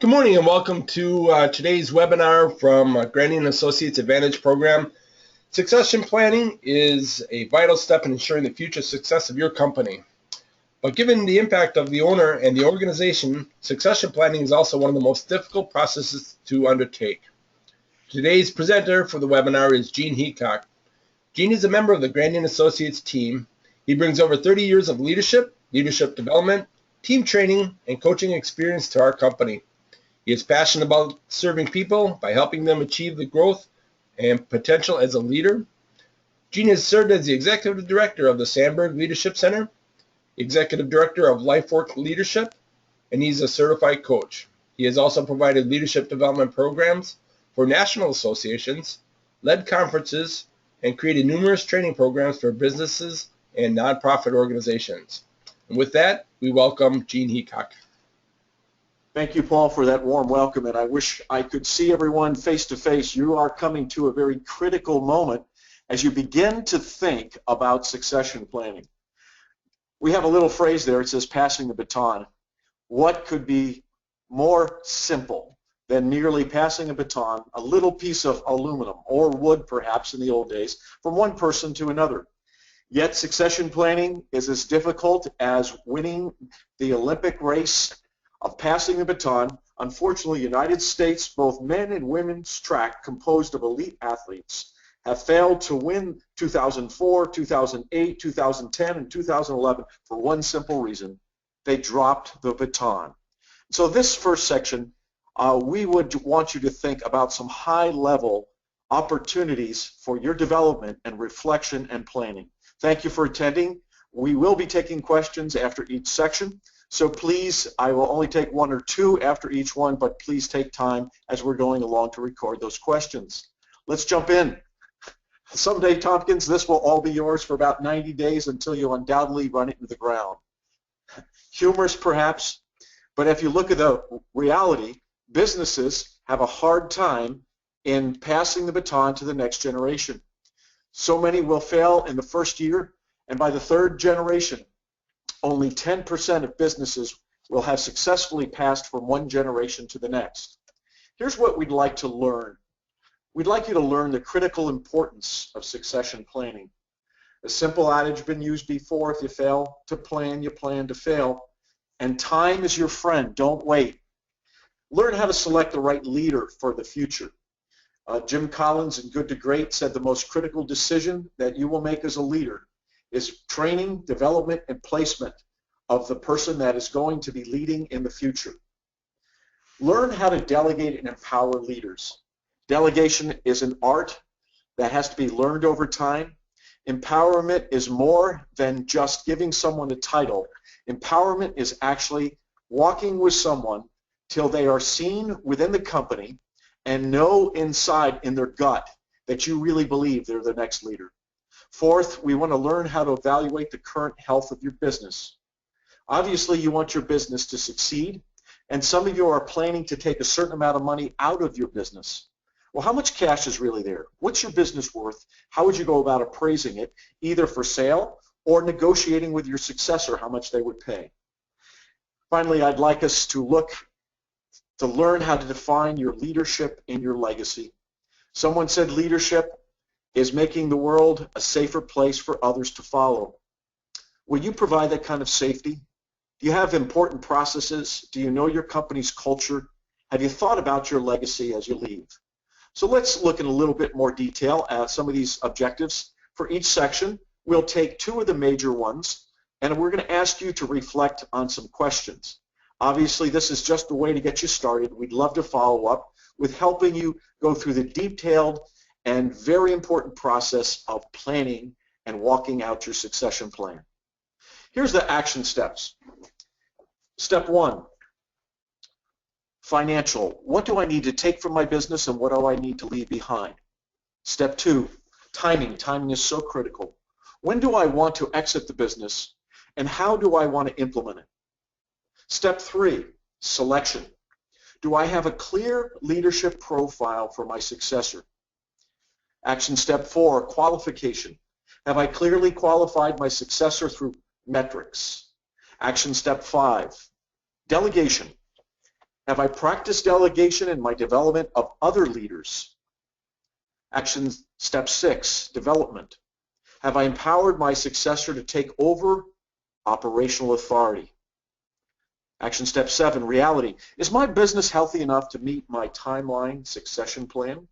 Good morning and welcome to today's webinar from Grandy and Associates Advantage Program. Succession planning is a vital step in ensuring the future success of your company. But given the impact of the owner and the organization, succession planning is also one of the most difficult processes to undertake. Today's presenter for the webinar is Gene Heacock. Gene is a member of the Grandy and Associates team. He brings over 30 years of leadership development, team training, and coaching experience to our company. He is passionate about serving people by helping them achieve the growth and potential as a leader. Gene has served as the Executive Director of the Sandberg Leadership Center, Executive Director of LifeWork Leadership, and he's a certified coach. He has also provided leadership development programs for national associations, led conferences, and created numerous training programs for businesses and nonprofit organizations. And with that, we welcome Gene Heacock. Thank you, Paul, for that warm welcome, and I wish I could see everyone face to face. You are coming to a very critical moment as you begin to think about succession planning. We have a little phrase there, it says passing the baton. What could be more simple than merely passing a baton, a little piece of aluminum or wood perhaps in the old days, from one person to another? Yet succession planning is as difficult as winning the Olympic race of passing the baton. Unfortunately, United States, both men and women's track composed of elite athletes have failed to win 2004, 2008, 2010, and 2011 for one simple reason. They dropped the baton. So this first section, we would want you to think about some high-level opportunities for your development and reflection and planning. Thank you for attending. We will be taking questions after each section. So please, I will only take one or two after each one, but please take time as we're going along to record those questions. Let's jump in. Someday, Tompkins, this will all be yours for about 90 days until you undoubtedly run it into the ground. Humorous, perhaps, but if you look at the reality, businesses have a hard time in passing the baton to the next generation. So many will fail in the first year, and by the third generation, only 10% of businesses will have successfully passed from one generation to the next. Here's what we'd like to learn. We'd like you to learn the critical importance of succession planning. A simple adage been used before: if you fail to plan, you plan to fail. And time is your friend. Don't wait. Learn how to select the right leader for the future. Jim Collins in Good to Great said the most critical decision that you will make as a leader is training, development, and placement of the person that is going to be leading in the future. Learn how to delegate and empower leaders. Delegation is an art that has to be learned over time. Empowerment is more than just giving someone a title. Empowerment is actually walking with someone till they are seen within the company and know inside in their gut that you really believe they're the next leader. Fourth, we want to learn how to evaluate the current health of your business. Obviously, you want your business to succeed, and some of you are planning to take a certain amount of money out of your business. Well, how much cash is really there? What's your business worth? How would you go about appraising it, either for sale or negotiating with your successor how much they would pay? Finally, I'd like us to learn how to define your leadership and your legacy. Someone said leadership is making the world a safer place for others to follow. Will you provide that kind of safety? Do you have important processes? Do you know your company's culture? Have you thought about your legacy as you leave? So let's look in a little bit more detail at some of these objectives. For each section, we'll take two of the major ones, and we're going to ask you to reflect on some questions. Obviously, this is just a way to get you started. We'd love to follow up with helping you go through the detailed and very important process of planning and walking out your succession plan. Here's the action steps. Step one, financial. What do I need to take from my business and what do I need to leave behind? Step two, timing. Timing is so critical. When do I want to exit the business and how do I want to implement it? Step three, selection. Do I have a clear leadership profile for my successor? Action step four, qualification. Have I clearly qualified my successor through metrics? Action step five, delegation. Have I practiced delegation in my development of other leaders? Action step 6, development. Have I empowered my successor to take over operational authority? Action step 7, reality. Is my business healthy enough to meet my timeline succession plan?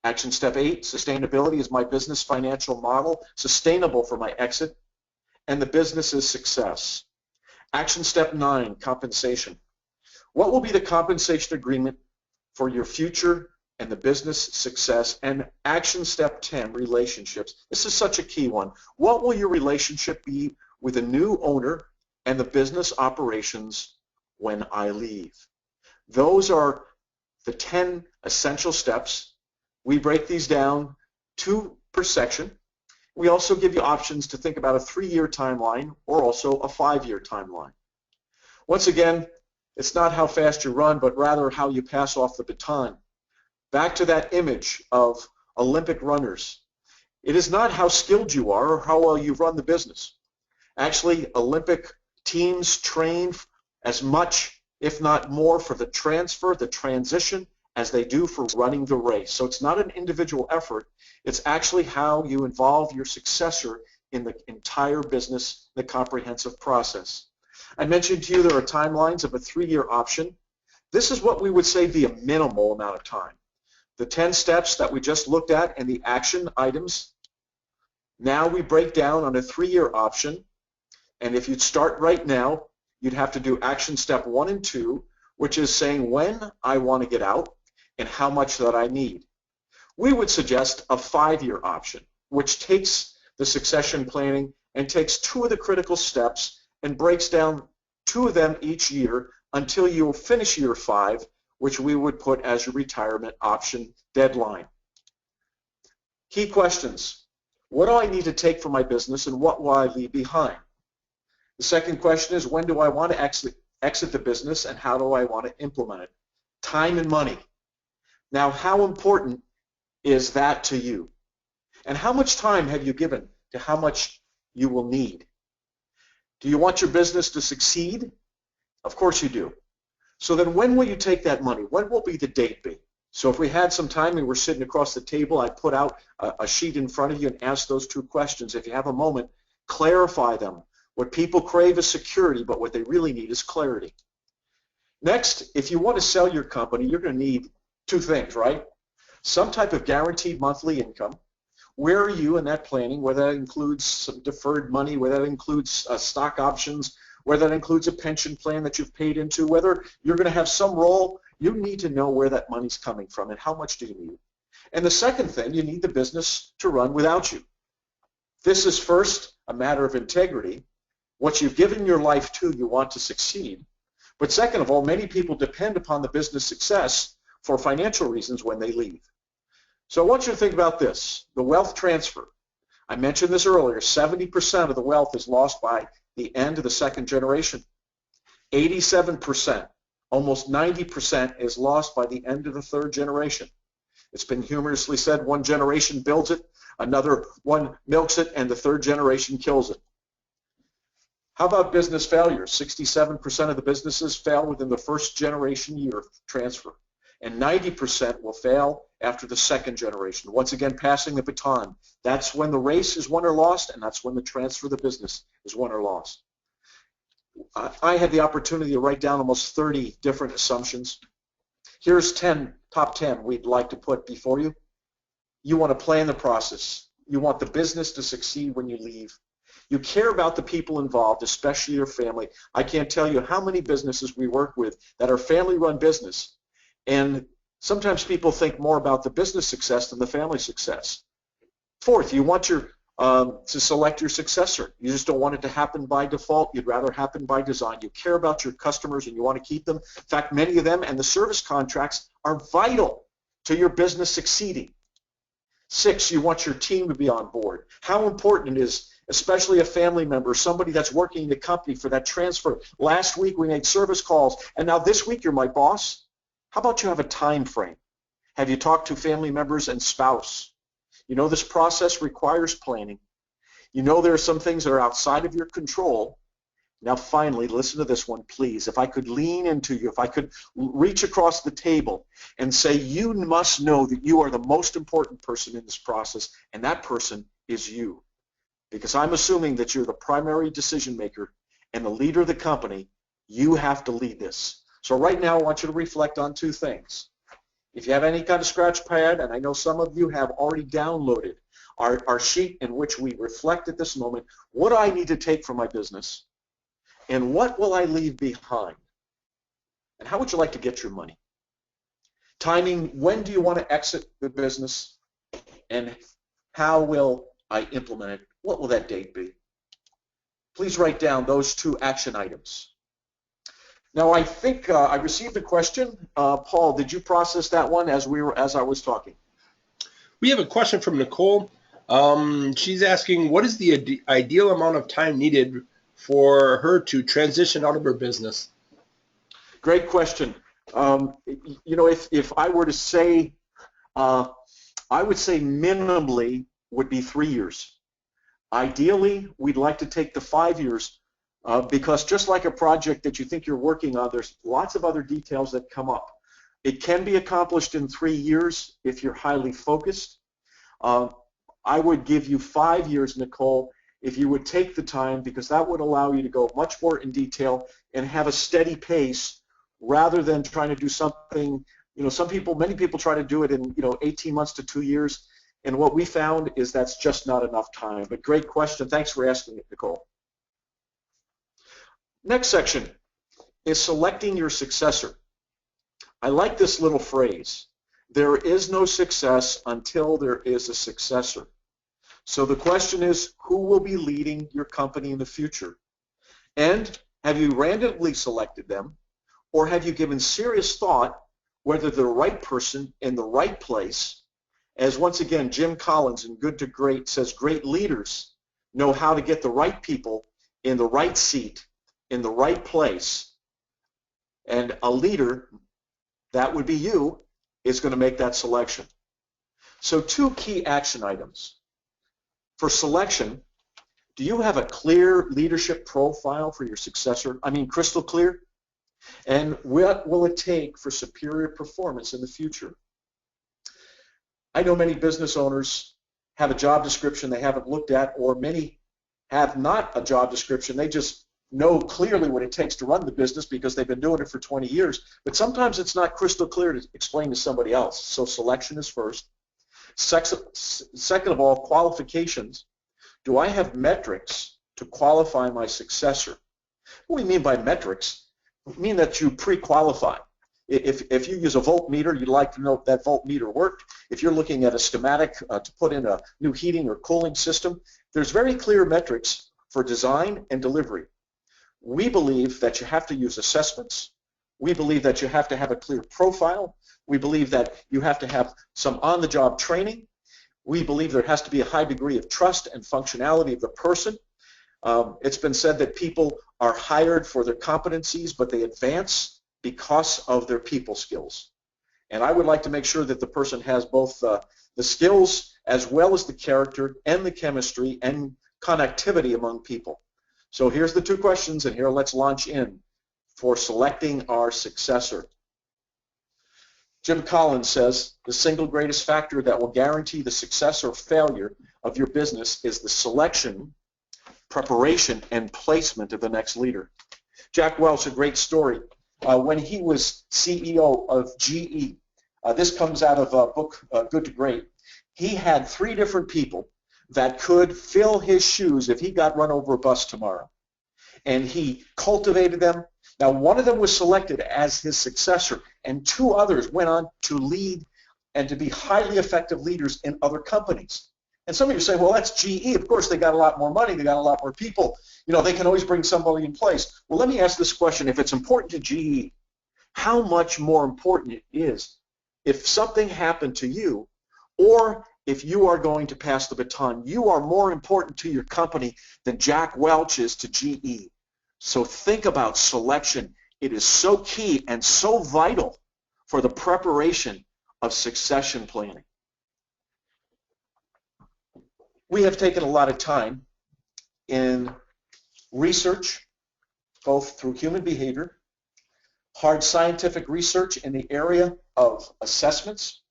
Action step 8, sustainability. Is my business financial model sustainable for my exit and the business's success? Action step 9, compensation. What will be the compensation agreement for your future and the business success? And action step 10, relationships. This is such a key one. What will your relationship be with a new owner and the business operations when I leave? Those are the 10 essential steps. We break these down 2 per section. We also give you options to think about a 3-year timeline or also a 5-year timeline. Once again, it's not how fast you run, but rather how you pass off the baton. Back to that image of Olympic runners. It is not how skilled you are or how well you run the business. Actually, Olympic teams train as much, if not more, for the transfer, the transition, as they do for running the race. So it's not an individual effort. It's actually how you involve your successor in the entire business, the comprehensive process. I mentioned to you there are timelines of a 3-year option. This is what we would say be a minimal amount of time. The 10 steps that we just looked at and the action items, now we break down on a 3-year option. And if you'd start right now, you'd have to do action step 1 and 2, which is saying when I want to get out and how much that I need. We would suggest a 5-year option, which takes the succession planning and takes 2 of the critical steps and breaks down 2 of them each year until you finish year 5, which we would put as your retirement option deadline. Key questions. What do I need to take from my business and what will I leave behind? The second question is, when do I want to exit the business and how do I want to implement it? Time and money. Now, how important is that to you? And how much time have you given to how much you will need? Do you want your business to succeed? Of course you do. So then when will you take that money? When will be the date be? So if we had some time and we're sitting across the table, I'd put out a sheet in front of you and ask those 2 questions. If you have a moment, clarify them. What people crave is security, but what they really need is clarity. Next, if you want to sell your company, you're going to need 2 things, right? Some type of guaranteed monthly income. Where are you in that planning, whether that includes some deferred money, whether that includes stock options, whether that includes a pension plan that you've paid into, whether you're going to have some role, you need to know where that money's coming from and how much do you need. And the second thing, you need the business to run without you. This is first a matter of integrity. What you've given your life to, you want to succeed. But second of all, many people depend upon the business success for financial reasons when they leave. So I want you to think about this, the wealth transfer. I mentioned this earlier, 70% of the wealth is lost by the end of the 2nd generation. 87%, almost 90% is lost by the end of the 3rd generation. It's been humorously said, one generation builds it, another one milks it, and the 3rd generation kills it. How about business failures? 67% of the businesses fail within the 1st generation year of transfer, and 90% will fail after the 2nd generation. Once again, passing the baton. That's when the race is won or lost, and that's when the transfer of the business is won or lost. I had the opportunity to write down almost 30 different assumptions. Here's top 10 we'd like to put before you. You want to plan the process. You want the business to succeed when you leave. You care about the people involved, especially your family. I can't tell you how many businesses we work with that are family-run business, and sometimes people think more about the business success than the family success. Fourth, you want to select your successor. You just don't want it to happen by default. You'd rather happen by design. You care about your customers and you want to keep them. In fact, many of them and the service contracts are vital to your business succeeding. 6, you want your team to be on board. How important it is, especially a family member, somebody that's working in the company for that transfer. Last week we made service calls, and now this week you're my boss. How about you have a time frame? Have you talked to family members and spouse? You know this process requires planning. You know there are some things that are outside of your control, Now finally, listen to this one, please. If I could lean into you, if I could reach across the table and say, you must know that you are the most important person in this process, and that person is you. Because I'm assuming that you're the primary decision maker and the leader of the company, you have to lead this. So right now, I want you to reflect on two things. If you have any kind of scratch pad, and I know some of you have already downloaded our sheet in which we reflect at this moment, what do I need to take from my business? And what will I leave behind? And how would you like to get your money? Timing, when do you want to exit the business? And how will I implement it? What will that date be? Please write down those two action items. Now, I think I received a question. Paul, did you process that one as I was talking? We have a question from Nicole. She's asking, what is the ideal amount of time needed for her to transition out of her business? Great question. You know, if I were to say, I would say minimally would be 3 years. Ideally, we'd like to take the 5 years because just like a project that you think you're working on, there's lots of other details that come up. It can be accomplished in 3 years if you're highly focused. I would give you 5 years, Nicole, if you would take the time, because that would allow you to go much more in detail and have a steady pace rather than trying to do something. You know, many people try to do it in 18 months to 2 years, and what we found is that's just not enough time. But great question. Thanks for asking it, Nicole. Next section is selecting your successor. I like this little phrase. There is no success until there is a successor. So the question is, who will be leading your company in the future? And have you randomly selected them, or have you given serious thought whether they're the right person in the right place? As once again, Jim Collins in Good to Great says, great leaders know how to get the right people in the right seat, in the right place. And a leader, that would be you, is going to make that selection. So two key action items. For selection, do you have a clear leadership profile for your successor? I mean, crystal clear? And what will it take for superior performance in the future? I know many business owners have a job description they haven't looked at, or many have not a job description. They just know clearly what it takes to run the business because they've been doing it for 20 years. But sometimes it's not crystal clear to explain to somebody else. So selection is first. Second of all, qualifications. Do I have metrics to qualify my successor? What do we mean by metrics? We mean that you pre-qualify. If you use a voltmeter, you'd like to know if that voltmeter worked. If you're looking at a schematic to put in a new heating or cooling system, there's very clear metrics for design and delivery. We believe that you have to use assessments. We believe that you have to have a clear profile. We believe that you have to have some on-the-job training. We believe there has to be a high degree of trust and functionality of the person. It's been said that people are hired for their competencies, but they advance because of their people skills. And I would like to make sure that the person has both the skills as well as the character and the chemistry and connectivity among people. So here's the two questions, and here let's launch in for selecting our successor. Jim Collins says, the single greatest factor that will guarantee the success or failure of your business is the selection, preparation, and placement of the next leader. Jack Welch, a great story. When he was CEO of GE, this comes out of a book, Good to Great, he had 3 different people that could fill his shoes if he got run over a bus tomorrow. And he cultivated them. Now, one of them was selected as his successor, and 2 others went on to lead and to be highly effective leaders in other companies. And some of you say, well, that's GE. Of course, they got a lot more money. They got a lot more people. You know, they can always bring somebody in place. Well, let me ask this question. If it's important to GE, how much more important it is if something happened to you, or if you are going to pass the baton? You are more important to your company than Jack Welch is to GE. So think about selection. It is so key and so vital for the preparation of succession planning. We have taken a lot of time in research, both through human behavior, hard scientific research in the area of assessments.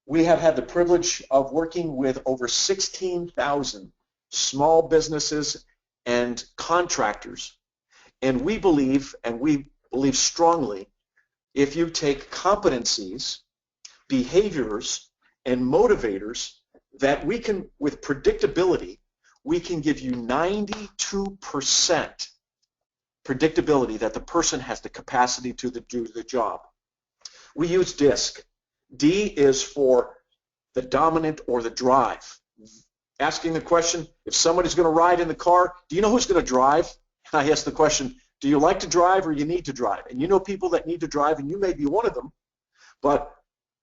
We have had the privilege of working with over 16,000 small businesses and contractors. And we believe strongly, if you take competencies, behaviors, and motivators, that we can, with predictability, we can give you 92% predictability that the person has the capacity to do the job. We use DISC. D is for the dominant or the drive. Asking the question, if somebody's going to ride in the car, do you know who's going to drive? I ask the question, do you like to drive or you need to drive? And you know people that need to drive, and you may be one of them, but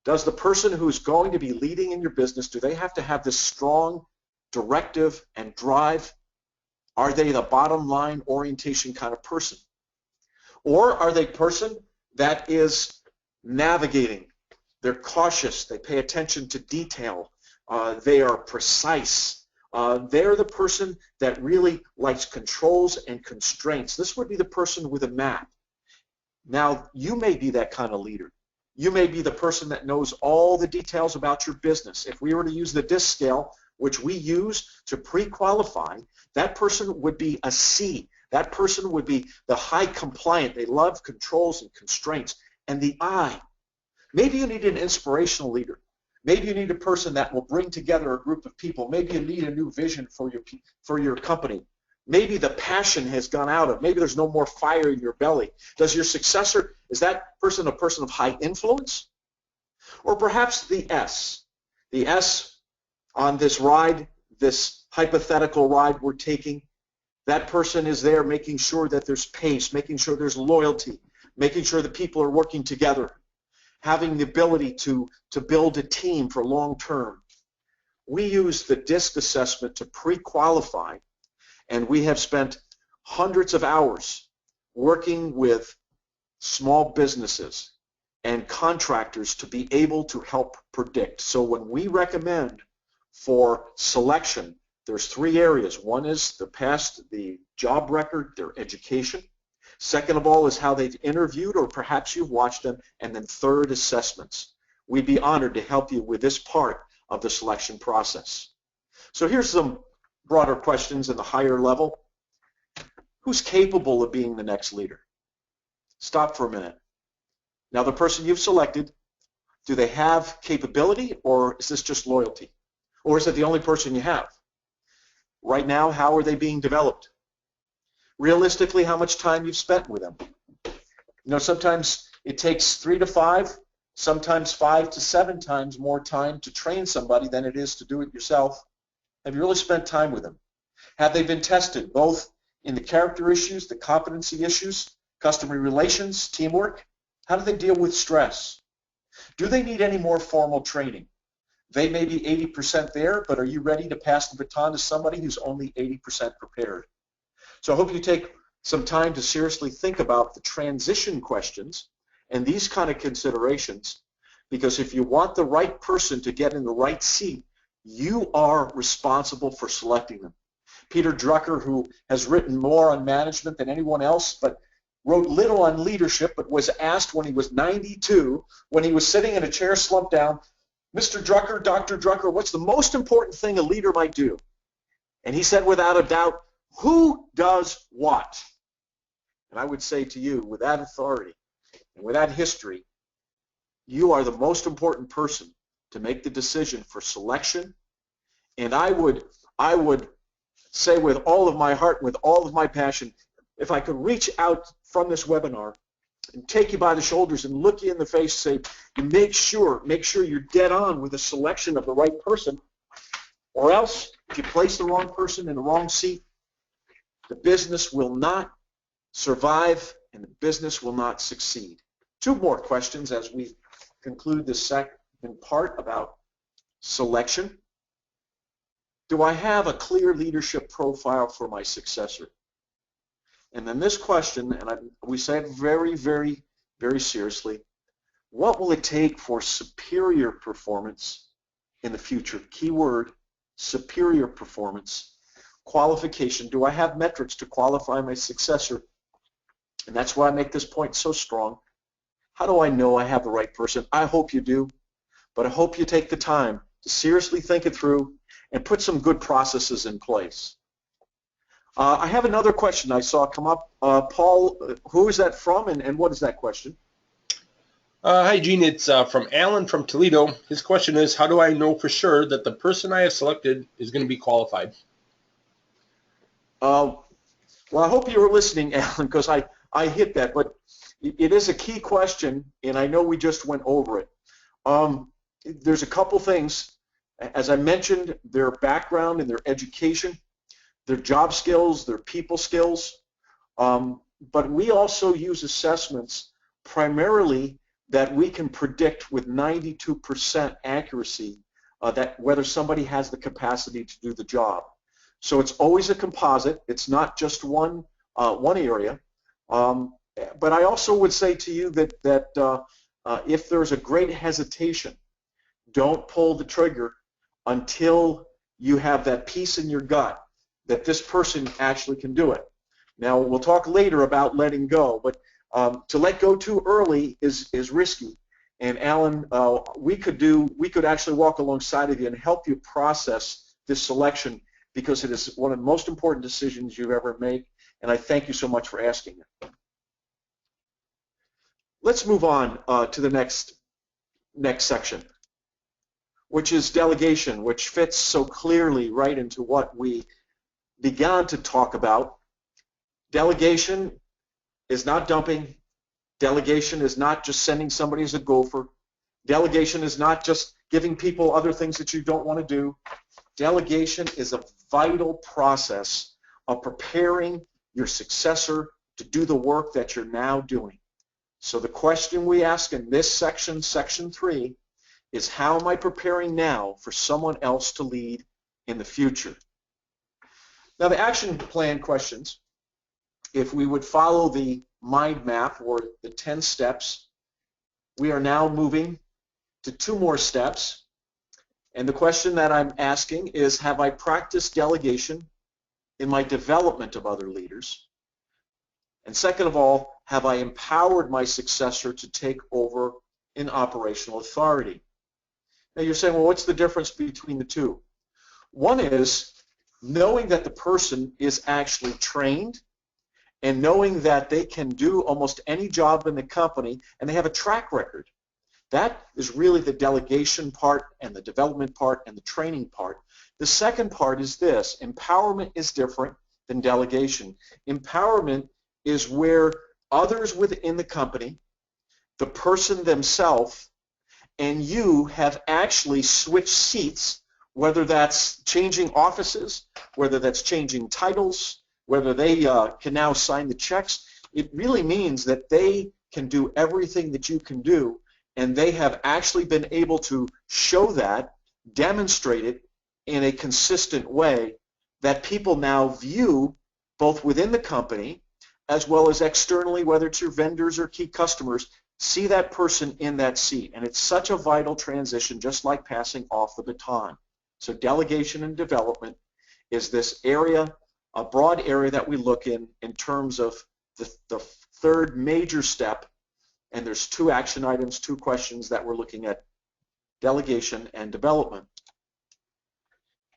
does the person who's going to be leading in your business, do they have to have this strong directive and drive? Are they the bottom line orientation kind of person? Or are they a person that is navigating? They're cautious, they pay attention to detail, they are precise. They're the person that really likes controls and constraints. This would be the person with a map. Now, you may be that kind of leader. You may be the person that knows all the details about your business. If we were to use the DISC scale, which we use to pre-qualify, that person would be a C. That person would be the high compliant. They love controls and constraints. And the I, maybe you need an inspirational leader. Maybe you need a person that will bring together a group of people. Maybe you need a new vision for your company. Maybe the passion has gone out of. Maybe there's no more fire in your belly. Does your successor, is that person a person of high influence? Or perhaps the S. The S on this ride, this hypothetical ride we're taking, that person is there making sure that there's pace, making sure there's loyalty, making sure that people are working together, having the ability to build a team for long term. We use the DISC assessment to pre-qualify, and we have spent hundreds of hours working with small businesses and contractors to be able to help predict. So when we recommend for selection, there's three areas. One is the past, the job record, their education. Second of all is how they've interviewed, or perhaps you've watched them. And then third, assessments. We'd be honored to help you with this part of the selection process. So here's some broader questions in the higher level. Who's capable of being the next leader? Stop for a minute. Now, the person you've selected, do they have capability, or is this just loyalty? Or is it the only person you have? Right now, how are they being developed? Realistically, how much time you've spent with them? You know, sometimes it takes 3 to 5, sometimes 5 to 7 times more time to train somebody than it is to do it yourself. Have you really spent time with them? Have they been tested both in the character issues, the competency issues, customer relations, teamwork? How do they deal with stress? Do they need any more formal training? They may be 80% there, but are you ready to pass the baton to somebody who's only 80% prepared? So I hope you take some time to seriously think about the transition questions and these kind of considerations, because if you want the right person to get in the right seat, you are responsible for selecting them. Peter Drucker, who has written more on management than anyone else, but wrote little on leadership, but was asked when he was 92, when he was sitting in a chair slumped down, Mr. Drucker, Dr. Drucker, what's the most important thing a leader might do? And he said without a doubt, who does what? And I would say to you, with that authority and with that history, you are the most important person to make the decision for selection. And I would say with all of my heart, with all of my passion, if I could reach out from this webinar and take you by the shoulders and look you in the face and say, make sure you're dead on with the selection of the right person, or else if you place the wrong person in the wrong seat, the business will not survive and the business will not succeed. 2 more questions as we conclude this second part about selection. Do I have a clear leadership profile for my successor? And then this question, and we say it very, very, very seriously, what will it take for superior performance in the future? Keyword, superior performance. Qualification, do I have metrics to qualify my successor And that's why I make this point so strong. How do I know I have the right person? I hope you do, but I hope you take the time to seriously think it through and put some good processes in place. I have another question I saw come up. Paul, who is that from, and what is that question? Hi, Gene. It's from Alan from Toledo. His question is, how do I know for sure that the person I have selected is going to be qualified? Well, I hope you were listening, Alan, because I hit that, but it is a key question, and I know we just went over it. There's a couple things. As I mentioned, their background and their education, their job skills, their people skills, but we also use assessments primarily that we can predict with 92% accuracy that whether somebody has the capacity to do the job. So it's always a composite. It's not just one area. But I also would say to you that if there's a great hesitation, don't pull the trigger until you have that peace in your gut that this person actually can do it. Now, we'll talk later about letting go, but to let go too early is risky. And Alan, we could actually walk alongside of you and help you process this selection because it is one of the most important decisions you've ever made, and I thank you so much for asking it. Let's move on to the next section, which is delegation, which fits so clearly right into what we began to talk about. Delegation is not dumping. Delegation is not just sending somebody as a gopher. Delegation is not just giving people other things that you don't want to do. Delegation is a vital process of preparing your successor to do the work that you're now doing. So the question we ask in this section, section 3, is how am I preparing now for someone else to lead in the future? Now the action plan questions, if we would follow the mind map or the 10 steps, we are now moving to 2 more steps. And the question that I'm asking is, have I practiced delegation in my development of other leaders? And second of all, have I empowered my successor to take over in operational authority? Now you're saying, well, what's the difference between the two? One is knowing that the person is actually trained and knowing that they can do almost any job in the company and they have a track record. That is really the delegation part and the development part and the training part. The second part is this: empowerment is different than delegation. Empowerment is where others within the company, the person themselves, and you have actually switched seats, whether that's changing offices, whether that's changing titles, whether they can now sign the checks. It really means that they can do everything that you can do, and they have actually been able to show that, demonstrate it in a consistent way that people now view both within the company as well as externally, whether it's your vendors or key customers, see that person in that seat. And it's such a vital transition, just like passing off the baton. So delegation and development is this area, a broad area that we look in terms of the third major step. And there's 2 action items, 2 questions that we're looking at: delegation and development.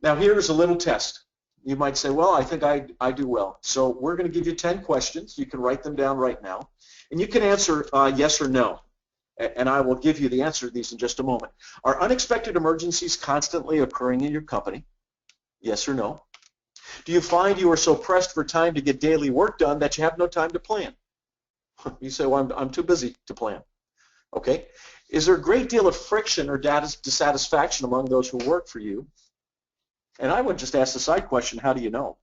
Now here's a little test. You might say, well, I think I do well. So we're going to give you 10 questions. You can write them down right now. And you can answer yes or no. And I will give you the answer to these in just a moment. Are unexpected emergencies constantly occurring in your company? Yes or no. Do you find you are so pressed for time to get daily work done that you have no time to plan? You say, well, I'm too busy to plan. Okay. Is there a great deal of friction or dissatisfaction among those who work for you? And I would just ask the side question, how do you know?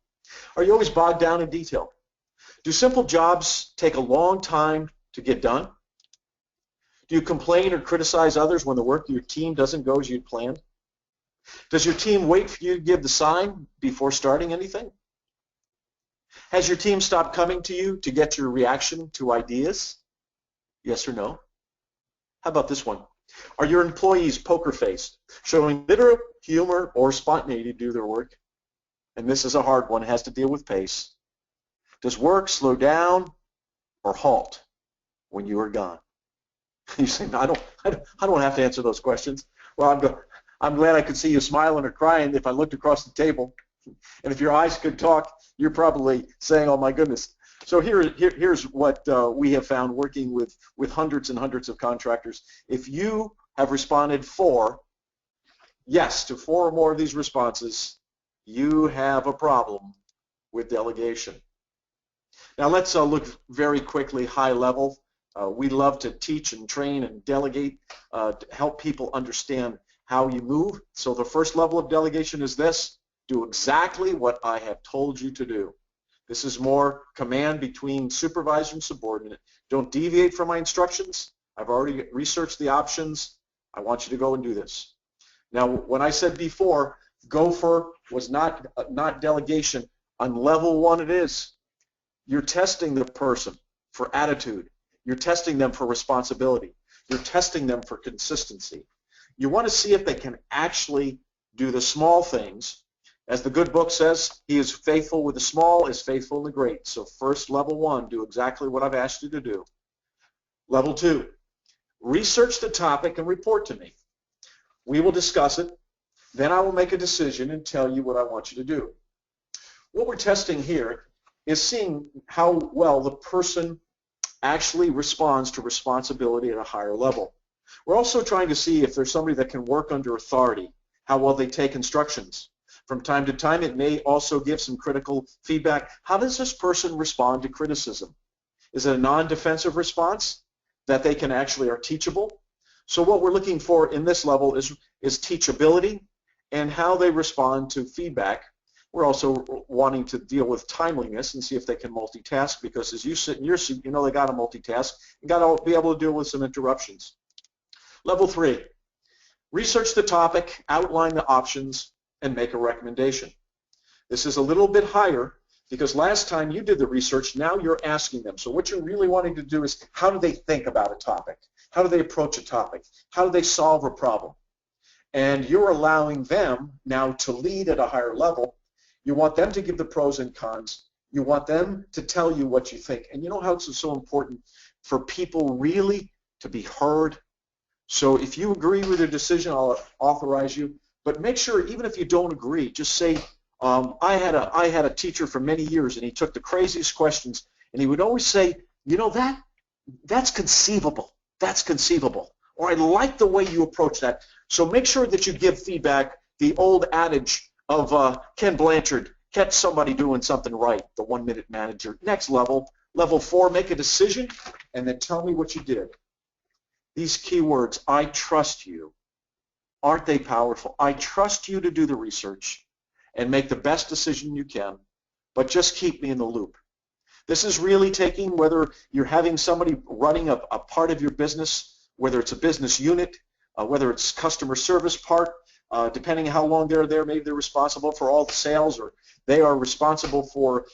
Are you always bogged down in detail? Do simple jobs take a long time to get done? Do you complain or criticize others when the work of your team doesn't go as you'd planned? Does your team wait for you to give the sign before starting anything? Has your team stopped coming to you to get your reaction to ideas? Yes or no? How about this one? Are your employees poker-faced, showing little humor or spontaneity to do their work? And this is a hard one. It has to deal with pace. Does work slow down or halt when you are gone? You say, no, I don't have to answer those questions. Well, I'm glad I could see you smiling or crying if I looked across the table. And if your eyes could talk, you're probably saying, oh my goodness. So here's what we have found working with hundreds and hundreds of contractors. If you have responded yes to 4 or more of these responses, you have a problem with delegation. Now let's look very quickly high level. We love to teach and train and delegate to help people understand how you move. So the first level of delegation is this: do exactly what I have told you to do. This is more command between supervisor and subordinate. Don't deviate from my instructions. I've already researched the options. I want you to go and do this. Now, when I said before, gopher was not delegation. On level 1 it is. You're testing the person for attitude. You're testing them for responsibility. You're testing them for consistency. You want to see if they can actually do the small things. As the good book says, he is faithful with the small, is faithful in the great. So first, level 1, do exactly what I've asked you to do. Level 2, research the topic and report to me. We will discuss it. Then I will make a decision and tell you what I want you to do. What we're testing here is seeing how well the person actually responds to responsibility at a higher level. We're also trying to see if there's somebody that can work under authority, how well they take instructions. From time to time, it may also give some critical feedback. How does this person respond to criticism? Is it a non-defensive response that they can actually are teachable? So what we're looking for in this level is teachability and how they respond to feedback. We're also wanting to deal with timeliness and see if they can multitask, because as you sit in your seat, you know they got to multitask. You got to be able to deal with some interruptions. Level 3, research the topic, outline the options, and make a recommendation. This is a little bit higher because last time you did the research, now you're asking them. So what you're really wanting to do is, how do they think about a topic? How do they approach a topic? How do they solve a problem? And you're allowing them now to lead at a higher level. You want them to give the pros and cons. You want them to tell you what you think. And you know how it's so important for people really to be heard. So if you agree with their decision, I'll authorize you. But make sure, even if you don't agree, just say, I had a teacher for many years, and he took the craziest questions, and he would always say, you know, that's conceivable. That's conceivable. Or I like the way you approach that. So make sure that you give feedback. The old adage of Ken Blanchard, catch somebody doing something right, the 1-minute manager. Next level, level 4, make a decision, and then tell me what you did. These keywords, I trust you. Aren't they powerful? I trust you to do the research and make the best decision you can, but just keep me in the loop. This is really taking, whether you're having somebody running a part of your business, whether it's a business unit, whether it's customer service part, depending how long they're there, maybe they're responsible for all the sales, or they are responsible for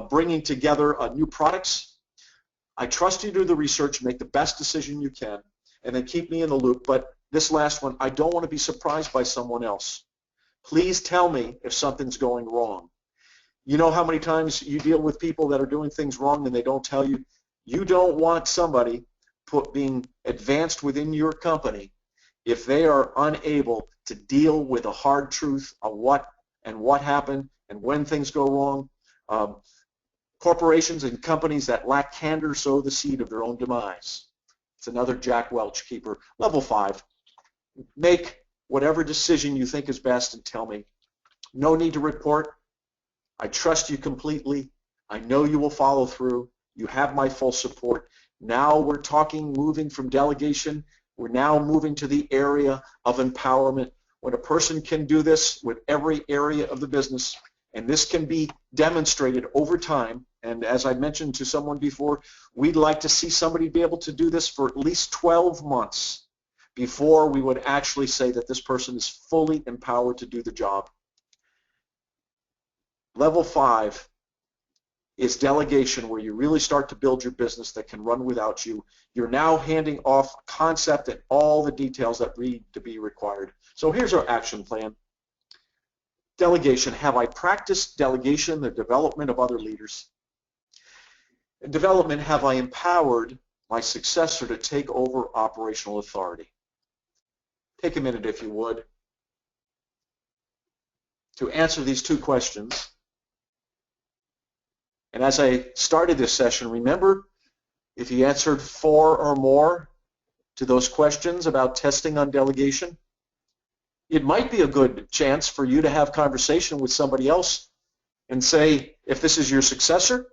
bringing together new products. I trust you to do the research, make the best decision you can, and then keep me in the loop. But this last one, I don't want to be surprised by someone else. Please tell me if something's going wrong. You know how many times you deal with people that are doing things wrong and they don't tell you? You don't want somebody being advanced within your company if they are unable to deal with a hard truth of what happened and when things go wrong. Corporations and companies that lack candor sow the seed of their own demise. It's another Jack Welch keeper. Level 5. Make whatever decision you think is best and tell me. No need to report. I trust you completely. I know you will follow through. You have my full support. Now we're talking, moving from delegation. We're now moving to the area of empowerment. When a person can do this with every area of the business, and this can be demonstrated over time, and as I mentioned to someone before, we'd like to see somebody be able to do this for at least 12 months before we would actually say that this person is fully empowered to do the job. Level 5 is delegation, where you really start to build your business that can run without you. You're now handing off concept and all the details that need to be required. So here's our action plan. Delegation. Have I practiced delegation, the development of other leaders? development have I empowered my successor to take over operational authority? Take a minute, if you would, to answer these two questions. And as I started this session, remember, if you answered 4 or more to those questions about testing on delegation, it might be a good chance for you to have conversation with somebody else and say, if this is your successor,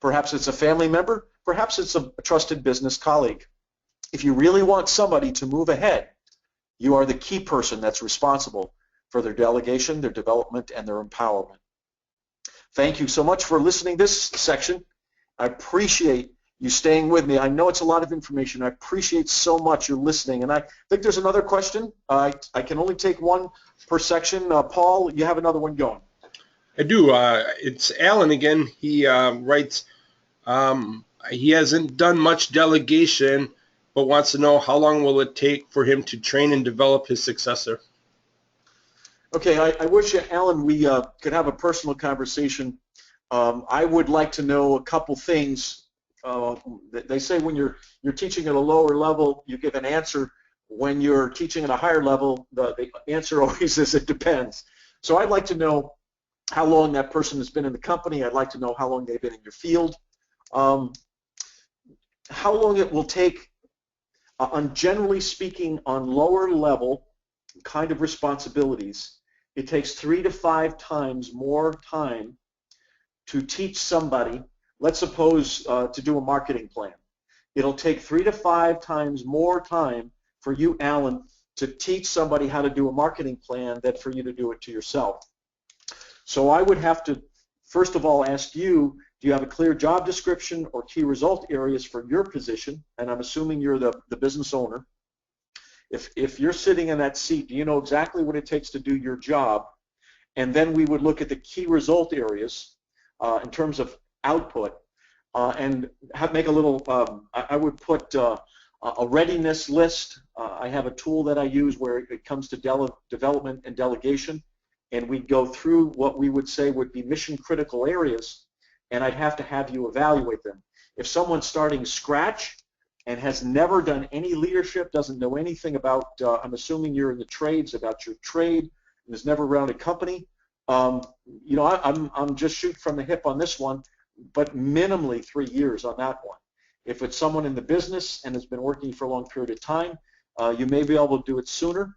perhaps it's a family member, perhaps it's a trusted business colleague. If you really want somebody to move ahead, you are the key person that's responsible for their delegation, their development, and their empowerment. Thank you so much for listening to this section. I appreciate you staying with me. I know it's a lot of information. I appreciate so much your listening. And I think there's another question. I can only take one per section. Paul, you have another one going. I do. It's Alan again. He writes, he hasn't done much delegation, but wants to know how long will it take for him to train and develop his successor. Okay, I wish, Alan, we could have a personal conversation. I would like to know a couple things. They say when you're teaching at a lower level, you give an answer. When you're teaching at a higher level, the answer always is it depends. So I'd like to know how long that person has been in the company. I'd like to know how long they've been in your field. How long it will take, generally speaking, on lower level kind of responsibilities, it takes 3 to 5 times more time to teach somebody, let's suppose to do a marketing plan. It'll take 3 to 5 times more time for you, Alan, to teach somebody how to do a marketing plan than for you to do it to yourself. So I would have to, first of all, ask you, do you have a clear job description or key result areas for your position? And I'm assuming you're the business owner. If you're sitting in that seat, do you know exactly what it takes to do your job? And then we would look at the key result areas in terms of output and make a little, I would put a readiness list. I have a tool that I use where it comes to development and delegation, and we'd go through what we would say would be mission critical areas, and I'd have you evaluate them. If someone's starting scratch and has never done any leadership, doesn't know anything about, I'm assuming you're in the trades, about your trade, and has never run a company, you know, I'm just shooting from the hip on this one, but minimally 3 years on that one. If it's someone in the business and has been working for a long period of time, you may be able to do it sooner.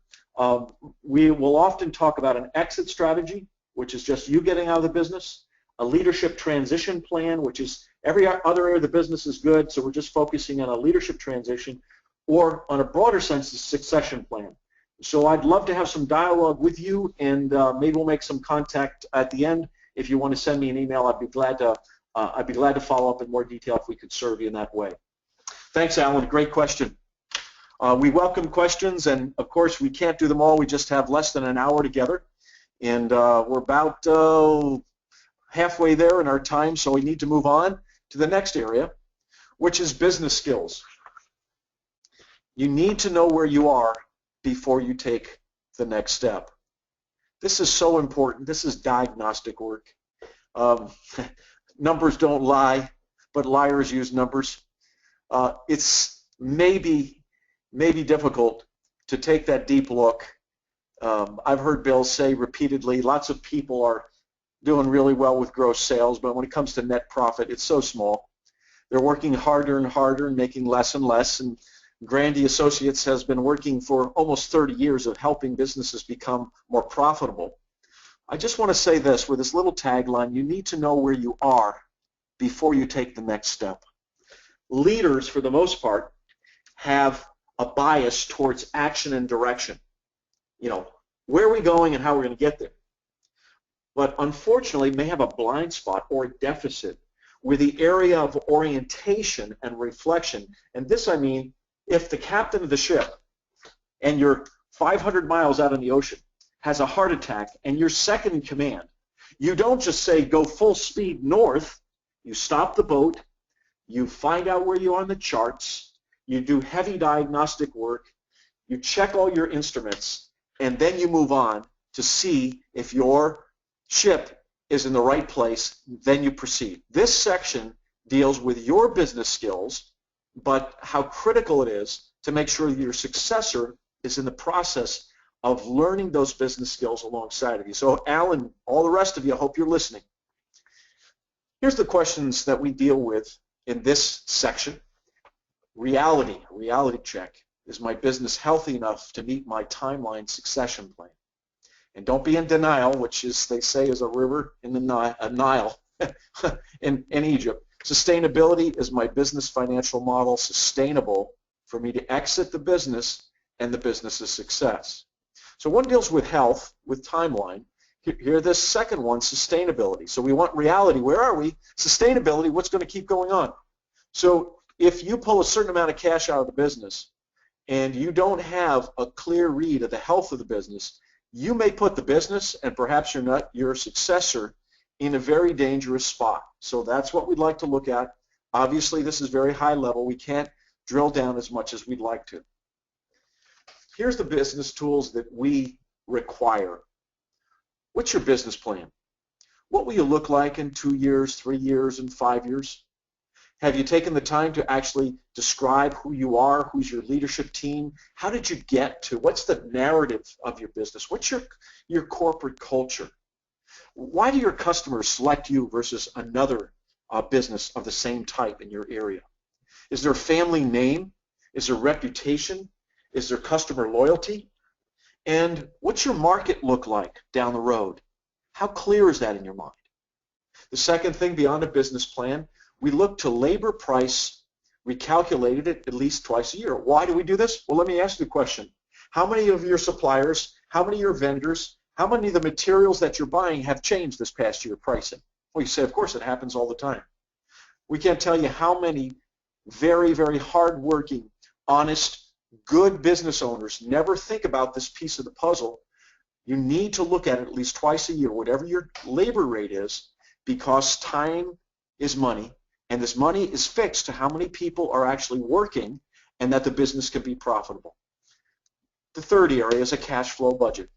We will often talk about an exit strategy, which is just you getting out of the business, a leadership transition plan, which is every other area of the business is good, so we're just focusing on a leadership transition, or on a broader sense, a succession plan. So I'd love to have some dialogue with you, and maybe we'll make some contact at the end. If you want to send me an email, I'd be glad to follow up in more detail if we could serve you in that way. Thanks, Alan. Great question. We welcome questions, and of course we can't do them all. We just have less than an hour together, and we're about halfway there in our time, so we need to move on to the next area, which is business skills. You need to know where you are before you take the next step. This is so important. This is diagnostic work. Numbers don't lie, but liars use numbers. It's maybe difficult to take that deep look. I've heard Bill say repeatedly, lots of people are doing really well with gross sales, but when it comes to net profit, it's so small. They're working harder and harder and making less and less, and Grandy Associates has been working for almost 30 years of helping businesses become more profitable. I just want to say this with this little tagline: you need to know where you are before you take the next step. Leaders, for the most part, have a bias towards action and direction. You know, where are we going and how we're going to get there? But unfortunately may have a blind spot or a deficit with the area of orientation and reflection. And this, I mean, if the captain of the ship and you're 500 miles out in the ocean has a heart attack and you're second in command, you don't just say go full speed north. You stop the boat, you find out where you are on the charts, you do heavy diagnostic work, you check all your instruments, and then you move on to see if your ship is in the right place, then you proceed. This section deals with your business skills, but how critical it is to make sure that your successor is in the process of learning those business skills alongside of you. So Alan, all the rest of you, I hope you're listening. Here's the questions that we deal with in this section. Reality check. Is my business healthy enough to meet my timeline succession plan? And don't be in denial, which is, they say, is a river in the Nile in Egypt. Sustainability, is my business financial model sustainable for me to exit the business and the business's success? So one deals with health, with timeline. Here, this second one, sustainability. So we want reality. Where are we? Sustainability, what's going to keep going on? So if you pull a certain amount of cash out of the business and you don't have a clear read of the health of the business, you may put the business and perhaps your successor in a very dangerous spot. So that's what we'd like to look at. Obviously, this is very high level. We can't drill down as much as we'd like to. Here's the business tools that we require. What's your business plan? What will you look like in 2 years, 3 years, and 5 years? Have you taken the time to actually describe who you are, who's your leadership team? How did you get to, what's the narrative of your business? What's your corporate culture? Why do your customers select you versus another business of the same type in your area? Is there a family name? Is there reputation? Is there customer loyalty? And what's your market look like down the road? How clear is that in your mind? The second thing, beyond a business plan, we look to labor price recalculated at least twice a year. Why do we do this? Well, let me ask you a question. How many of your suppliers, how many of your vendors, how many of the materials that you're buying have changed this past year pricing? Well, you say, of course, it happens all the time. We can't tell you how many very, very hardworking, honest, good business owners never think about this piece of the puzzle. You need to look at it at least twice a year, whatever your labor rate is, because time is money, and this money is fixed to how many people are actually working and that the business can be profitable. The third area is a cash flow budget.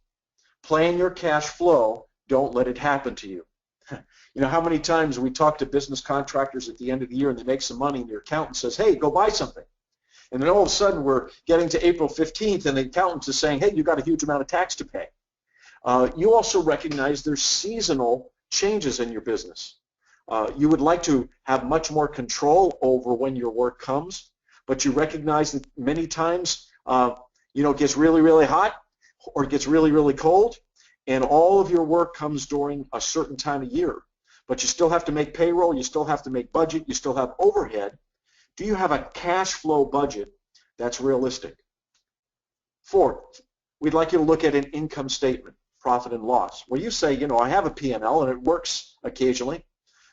Plan your cash flow. Don't let it happen to you. You know how many times we talk to business contractors at the end of the year and they make some money and your accountant says, hey, go buy something. And then all of a sudden we're getting to April 15th and the accountant is saying, hey, you got a huge amount of tax to pay. You also recognize there's seasonal changes in your business. You would like to have much more control over when your work comes, but you recognize that many times it gets really, really hot or it gets really, really cold, and all of your work comes during a certain time of year. But you still have to make payroll, you still have to make budget, you still have overhead. Do you have a cash flow budget that's realistic? Fourth, we'd like you to look at an income statement, profit and loss. Well, you say, I have a P&L and it works occasionally,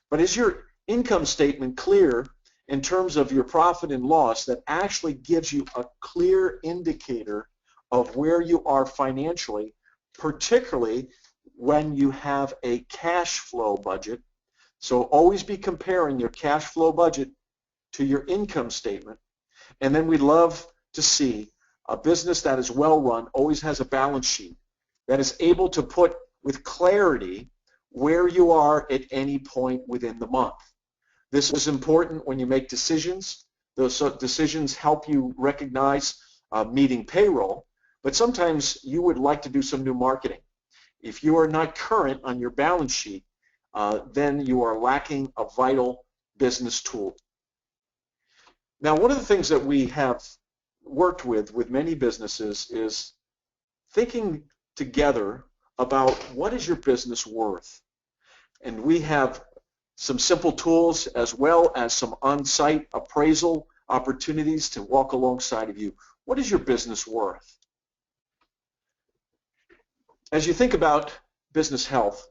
but is your income statement clear in terms of your profit and loss that actually gives you a clear indicator of where you are financially, particularly when you have a cash flow budget? So always be comparing your cash flow budget to your income statement. And then we'd love to see a business that is well run, always has a balance sheet that is able to put with clarity where you are at any point within the month. This is important when you make decisions. Those decisions help you recognize meeting payroll, but sometimes you would like to do some new marketing. If you are not current on your balance sheet, then you are lacking a vital business tool. Now, one of the things that we have worked with many businesses is thinking together about what is your business worth. And we have some simple tools as well as some on-site appraisal opportunities to walk alongside of you. What is your business worth? As you think about business health,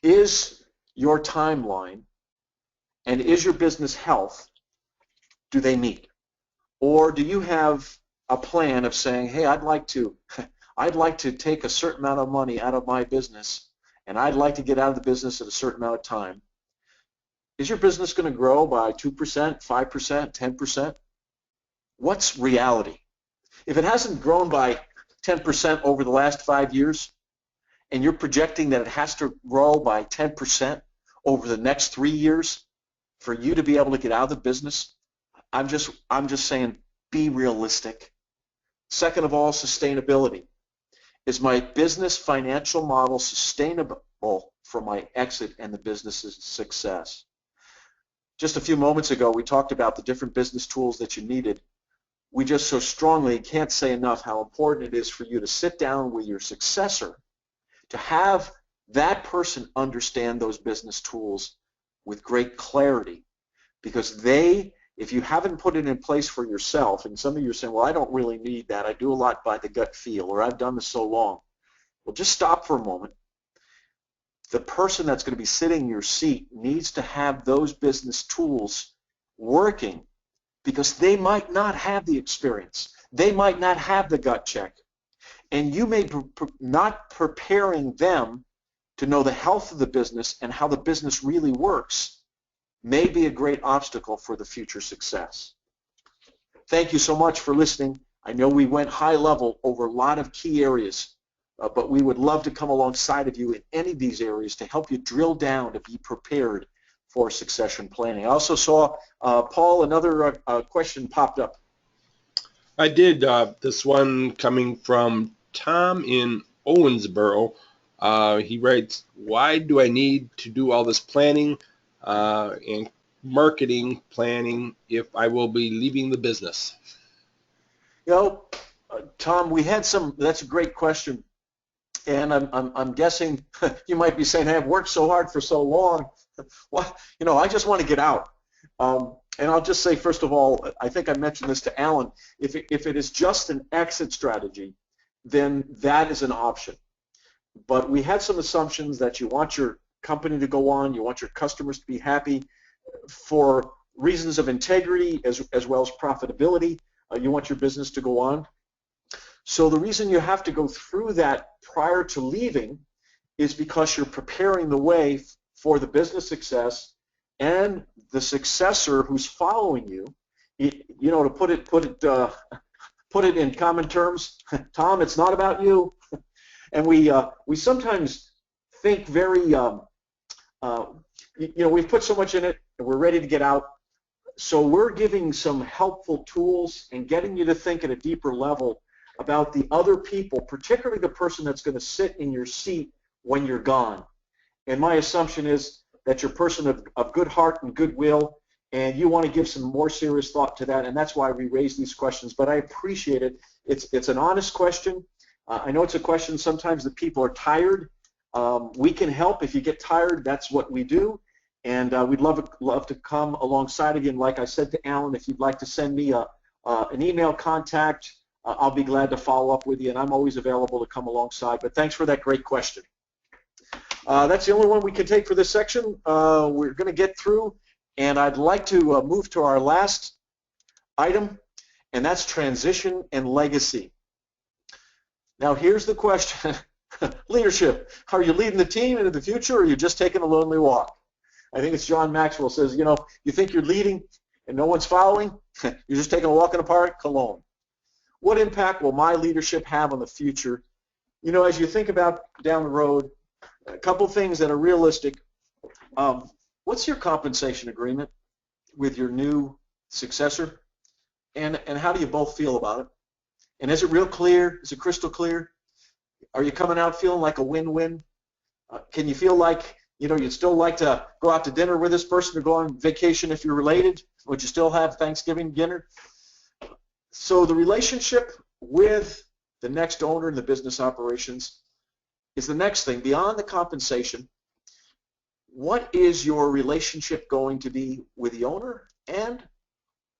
is your timeline and is your business health, do they meet? Or do you have a plan of saying, hey, I'd like to take a certain amount of money out of my business and I'd like to get out of the business at a certain amount of time? Is your business going to grow by 2%, 5%, 10%? What's reality? If it hasn't grown by 10% over the last 5 years and you're projecting that it has to grow by 10% over the next 3 years, for you to be able to get out of the business, I'm just saying, be realistic. Second of all, sustainability. Is my business financial model sustainable for my exit and the business's success? Just a few moments ago, we talked about the different business tools that you needed. We just so strongly can't say enough how important it is for you to sit down with your successor, to have that person understand those business tools with great clarity, because if you haven't put it in place for yourself, and some of you are saying, well, I don't really need that, I do a lot by the gut feel, or I've done this so long. Well, just stop for a moment. The person that's going to be sitting in your seat needs to have those business tools working, because they might not have the experience. They might not have the gut check. And you may not preparing them to know the health of the business and how the business really works may be a great obstacle for the future success. Thank you so much for listening. I know we went high level over a lot of key areas, but we would love to come alongside of you in any of these areas to help you drill down to be prepared for succession planning. I also saw, Paul, another question popped up. I did. This one coming from Tom in Owensboro. He writes, why do I need to do all this planning and marketing planning if I will be leaving the business? You know, Tom, we had that's a great question. And I'm guessing you might be saying, hey, I've worked so hard for so long. Well, I just want to get out. And I'll just say, first of all, I think I mentioned this to Alan, if it is just an exit strategy, then that is an option. But we had some assumptions that you want your company to go on, you want your customers to be happy for reasons of integrity as well as profitability. You want your business to go on. So the reason you have to go through that prior to leaving is because you're preparing the way for the business success and the successor who's following you. To put it in common terms, Tom, it's not about you. And we sometimes think very, we've put so much in it and we're ready to get out. So we're giving some helpful tools and getting you to think at a deeper level about the other people, particularly the person that's going to sit in your seat when you're gone. And my assumption is that you're a person of good heart and goodwill, and you want to give some more serious thought to that, and that's why we raise these questions. But I appreciate it. It's an honest question. I know it's a question sometimes that people are tired. We can help if you get tired. That's what we do, and we'd love to come alongside of you. And like I said to Alan, if you'd like to send me an email contact, I'll be glad to follow up with you, and I'm always available to come alongside. But thanks for that great question. That's the only one we can take for this section. We're going to get through, and I'd like to move to our last item, and that's transition and legacy. Now, here's the question. Leadership. Are you leading the team into the future, or are you just taking a lonely walk? I think it's John Maxwell says, you think you're leading and no one's following? You're just taking a walk in the park alone. What impact will my leadership have on the future? As you think about down the road, a couple things that are realistic. What's your compensation agreement with your new successor? And how do you both feel about it? And is it real clear? Is it crystal clear? Are you coming out feeling like a win-win? Can you feel like, you'd still like to go out to dinner with this person or go on vacation if you're related? Would you still have Thanksgiving dinner? So the relationship with the next owner in the business operations is the next thing. Beyond the compensation, what is your relationship going to be with the owner, and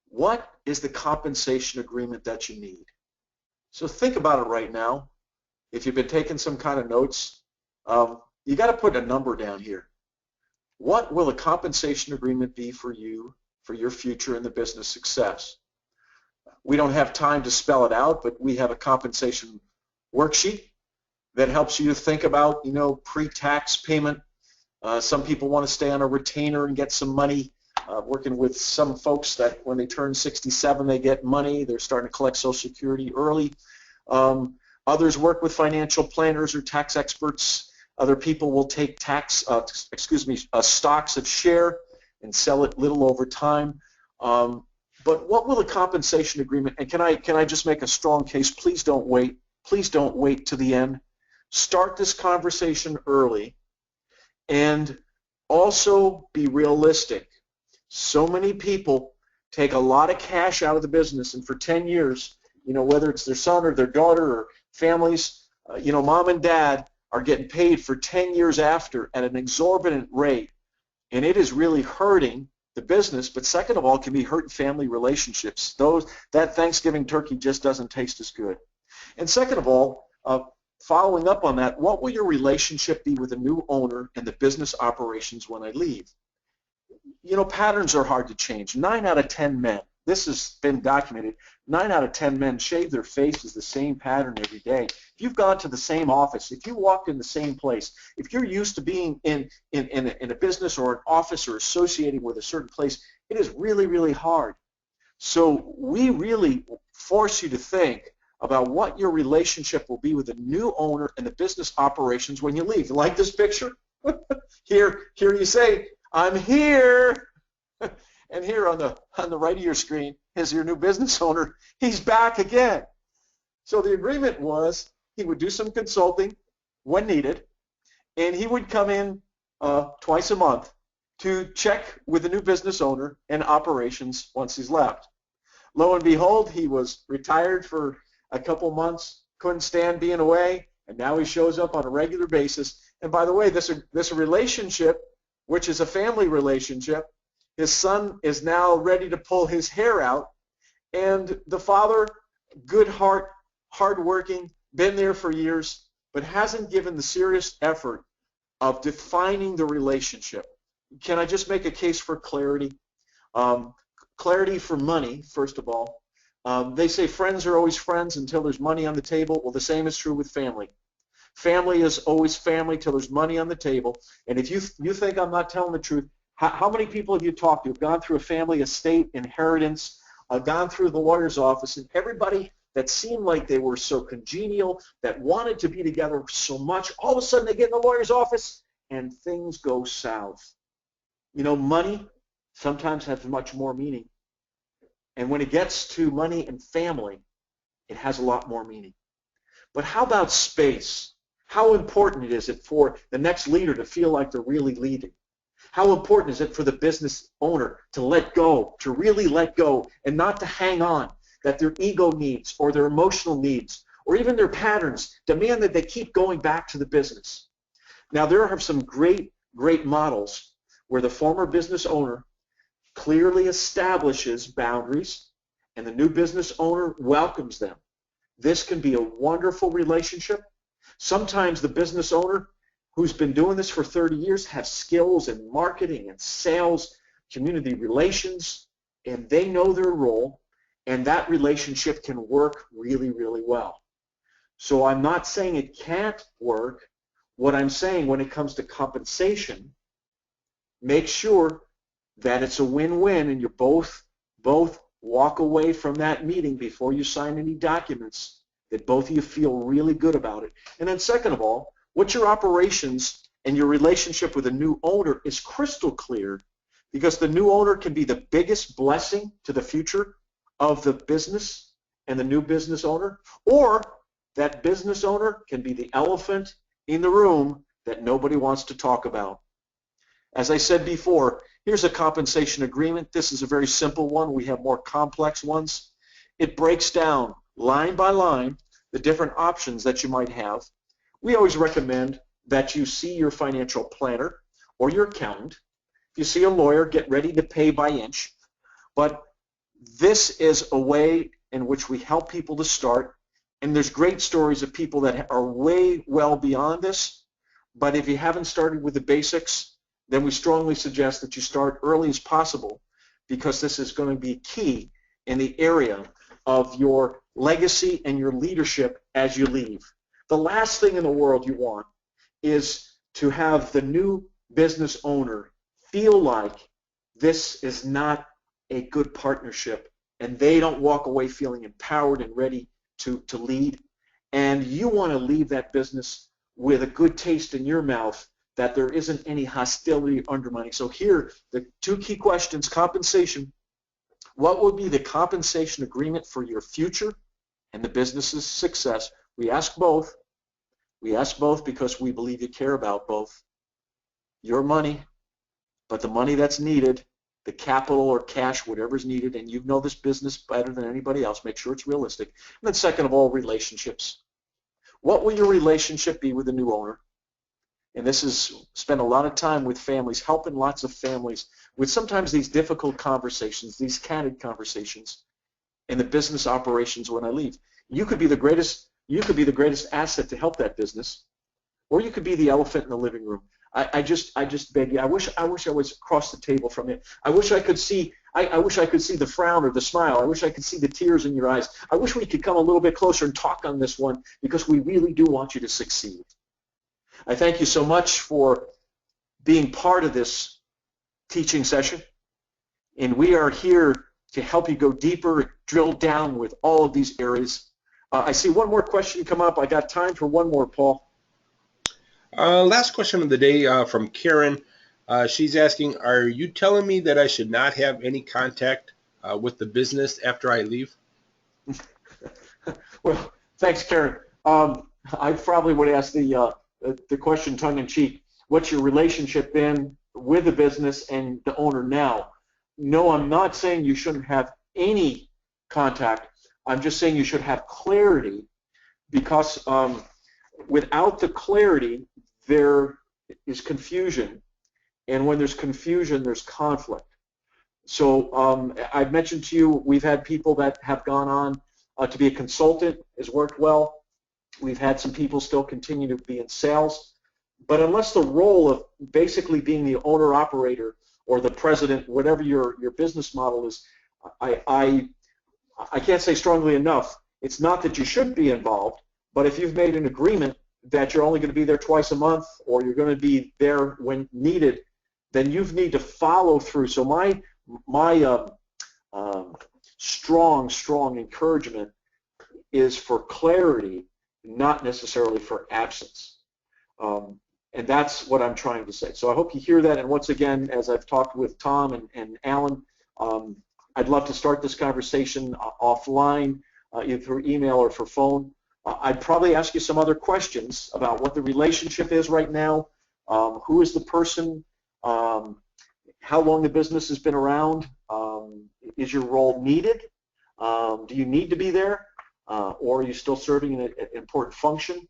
what is the compensation agreement that you need? So think about it right now. If you've been taking some kind of notes, you got to put a number down here. What will a compensation agreement be for you for your future in the business success? We don't have time to spell it out, but we have a compensation worksheet that helps you to think about, pre-tax payment. Some people want to stay on a retainer and get some money. Working with some folks that when they turn 67, they get money. They're starting to collect Social Security early. Others work with financial planners or tax experts. Other people will take stocks of share and sell it little over time. But what will the compensation agreement, and can I just make a strong case? Please don't wait. Please don't wait to the end. Start this conversation early, and also be realistic. So many people take a lot of cash out of the business, and for 10 years, whether it's their son or their daughter or families, mom and dad are getting paid for 10 years after at an exorbitant rate, and it is really hurting the business, but second of all, can be hurting family relationships. That Thanksgiving turkey just doesn't taste as good. And second of all, following up on that, what will your relationship be with a new owner and the business operations when I leave? Patterns are hard to change. 9 out of 10 men, this has been documented, 9 out of 10 men shave their faces the same pattern every day. If you've gone to the same office, if you walked in the same place, if you're used to being in a business or an office or associating with a certain place, it is really, really hard. So we really force you to think about what your relationship will be with the new owner and the business operations when you leave. You like this picture? Here you say, I'm here. And here on the right of your screen is your new business owner. He's back again. So the agreement was he would do some consulting when needed, and he would come in twice a month to check with the new business owner and operations once he's left. Lo and behold, he was retired for a couple months, couldn't stand being away, and now he shows up on a regular basis. And by the way, this relationship, which is a family relationship, his son is now ready to pull his hair out, and the father, good heart, hardworking, been there for years, but hasn't given the serious effort of defining the relationship. Can I just make a case for clarity? Clarity for money, first of all. They say friends are always friends until there's money on the table. Well, the same is true with family. Family is always family till there's money on the table. And if you think I'm not telling the truth, how many people have you talked to who've gone through a family estate, inheritance, gone through the lawyer's office, and everybody that seemed like they were so congenial, that wanted to be together so much, all of a sudden they get in the lawyer's office and things go south. Money sometimes has much more meaning. And when it gets to money and family, it has a lot more meaning. But how about space? How important is it for the next leader to feel like they're really leading? How important is it for the business owner to let go, to really let go, and not to hang on, that their ego needs or their emotional needs or even their patterns demand that they keep going back to the business? Now, there are some great models where the former business owner clearly establishes boundaries and the new business owner welcomes them. This can be a wonderful relationship. Sometimes the business owner who's been doing this for 30 years has skills in marketing and sales, community relations, and they know their role, and that relationship can work really, really well. So I'm not saying it can't work. What I'm saying, when it comes to compensation, make sure that it's a win-win and you both walk away from that meeting before you sign any documents, that both of you feel really good about it. And then second of all, what your operations and your relationship with a new owner is crystal clear, because the new owner can be the biggest blessing to the future of the business and the new business owner, or that business owner can be the elephant in the room that nobody wants to talk about. As I said before, here's a compensation agreement. This is a very simple one. We have more complex ones. It breaks down line by line the different options that you might have. We always recommend that you see your financial planner or your accountant. If you see a lawyer, get ready to pay by inch. But this is a way in which we help people to start, and there's great stories of people that are way well beyond this. But if you haven't started with the basics, then we strongly suggest that you start early as possible, because this is going to be key in the area of your legacy and your leadership as you leave. The last thing in the world you want is to have the new business owner feel like this is not a good partnership, and they don't walk away feeling empowered and ready to lead. And you want to leave that business with a good taste in your mouth that there isn't any hostility or undermining. So here, the two key questions: compensation. What would be the compensation agreement for your future and the business's success? We ask both. We ask both because we believe you care about both. Your money, but the money that's needed, the capital or cash, whatever's needed, and you know this business better than anybody else, make sure it's realistic. And then second of all, relationships. What will your relationship be with the new owner? And this is spend a lot of time with families, helping lots of families with sometimes these difficult conversations, these candid conversations in the business operations when I leave. You could be the greatest asset to help that business, or you could be the elephant in the living room. I just beg you. I wish I was across the table from you. I wish I could see the frown or the smile. I wish I could see the tears in your eyes. I wish we could come a little bit closer and talk on this one, because we really do want you to succeed. I thank you so much for being part of this teaching session, and we are here to help you go deeper, drill down with all of these areas. I see one more question come up. I got time for one more, Paul. Last question of the day from Karen. She's asking, are you telling me that I should not have any contact with the business after I leave? Well, thanks, Karen. I probably would ask the question tongue-in-cheek. What's your relationship been with the business and the owner now? No, I'm not saying you shouldn't have any contact. I'm just saying you should have clarity, because without the clarity, there is confusion, and when there's confusion, there's conflict. So I've mentioned to you, we've had people that have gone on to be a consultant, has worked well. We've had some people still continue to be in sales, but unless the role of basically being the owner-operator or the president, whatever your business model is, I can't say strongly enough, it's not that you should be involved, but if you've made an agreement that you're only going to be there twice a month, or you're going to be there when needed, then you need to follow through. So my strong encouragement is for clarity, not necessarily for absence. And that's what I'm trying to say. So I hope you hear that. And once again, as I've talked with Tom and Alan, I'd love to start this conversation offline, either through email or for phone. I'd probably ask you some other questions about what the relationship is right now, who is the person, how long the business has been around, is your role needed, do you need to be there, or are you still serving an important function?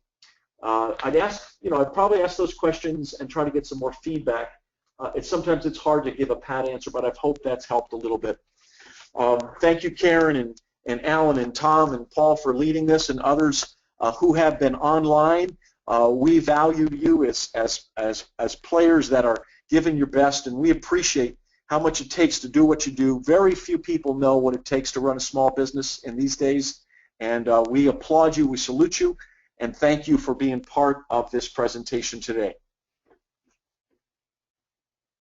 I'd probably ask those questions and try to get some more feedback. Sometimes it's hard to give a pat answer, but I hope that's helped a little bit. Thank you, Karen and Alan and Tom and Paul for leading this, and others who have been online. We value you as players that are giving your best, and we appreciate how much it takes to do what you do. Very few people know what it takes to run a small business in these days, and we applaud you, we salute you, and thank you for being part of this presentation today.